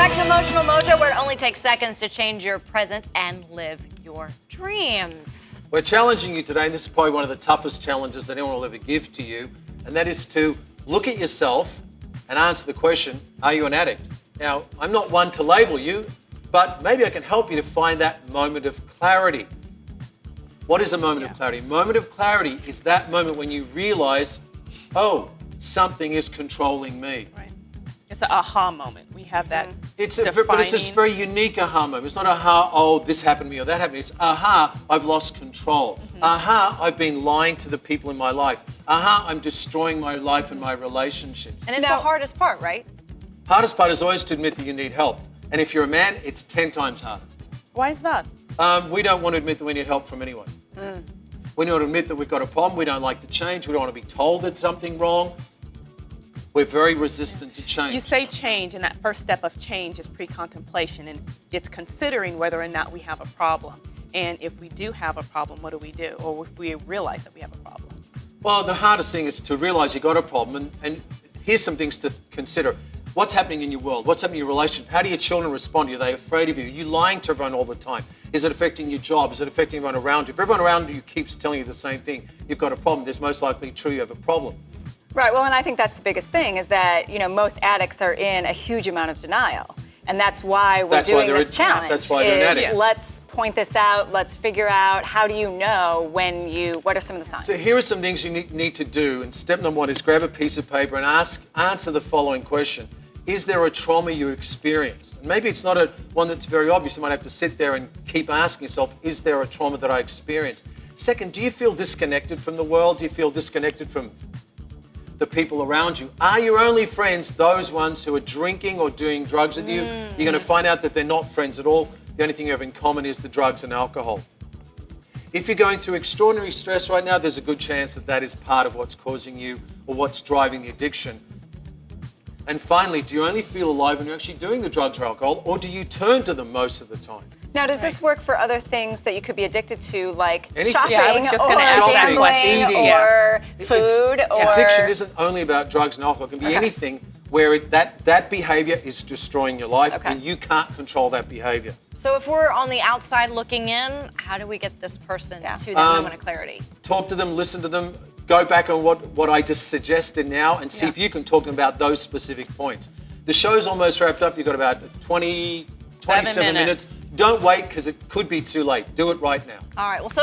back to Emotional Mojo, where it only takes seconds to change your present and live your dreams. We're challenging you today, and this is probably one of the toughest challenges that anyone will ever give to you, and that is to look at yourself and answer the question, are you an addict? Now, I'm not one to label you, but maybe I can help you to find that moment of clarity. What is a moment of clarity? Moment of clarity is that moment when you realize, oh, something is controlling me. Right. It's an aha moment. We have that But it's a very unique aha moment. It's not aha, oh, this happened to me or that happened to me. It's aha, I've lost control. Aha, I've been lying to the people in my life. Aha, I'm destroying my life and my relationships. And it's the hardest part, right? Hardest part is always to admit that you need help. And if you're a man, it's 10 times harder. Why is that? We don't want to admit that we need help from anyone. We don't want to admit that we've got a problem. We don't like to change. We don't want to be told that something wrong. We're very resistant to change. You say change, and that first step of change is pre-contemplation, and it's considering whether or not we have a problem. And if we do have a problem, what do we do? Or if we realize that we have a problem? Well, the hardest thing is to realize you've got a problem, and here's some things to consider. What's happening in your world? What's happening in your relationship? How do your children respond to you? Are they afraid of you? Are you lying to everyone all the time? Is it affecting your job? Is it affecting everyone around you? If everyone around you keeps telling you the same thing, you've got a problem. It's most likely true you have a problem. Right, well, and I think that's the biggest thing is that, most addicts are in a huge amount of denial. And that's why we're doing this challenge. That's why they're an addict. Let's point this out, let's figure out how do you know what are some of the signs? So here are some things you need to do. And step number one is grab a piece of paper and answer the following question. Is there a trauma you experienced? And maybe it's not one that's very obvious. You might have to sit there and keep asking yourself, is there a trauma that I experienced? Second, do you feel disconnected from the world? Do you feel disconnected from the people around you? Are your only friends those ones who are drinking or doing drugs with you? You're going to find out that they're not friends at all. The only thing you have in common is the drugs and alcohol. If you're going through extraordinary stress right now, there's a good chance that that is part of what's causing you or what's driving the addiction. And finally, do you only feel alive when you're actually doing the drugs or alcohol, or do you turn to them most of the time? Now, does this work for other things that you could be addicted to, like Anything. shopping Yeah, I was just or gonna ask that gambling question. or food? Or Addiction isn't only about drugs and alcohol. It can be anything where that behavior is destroying your life and you can't control that behavior. So if we're on the outside looking in, how do we get this person to that moment of clarity? Talk to them, listen to them, go back on what I just suggested now and see if you can talk about those specific points. The show's almost wrapped up. You've got about 27 minutes. Don't wait because it could be too late. Do it right now. All right. Well, so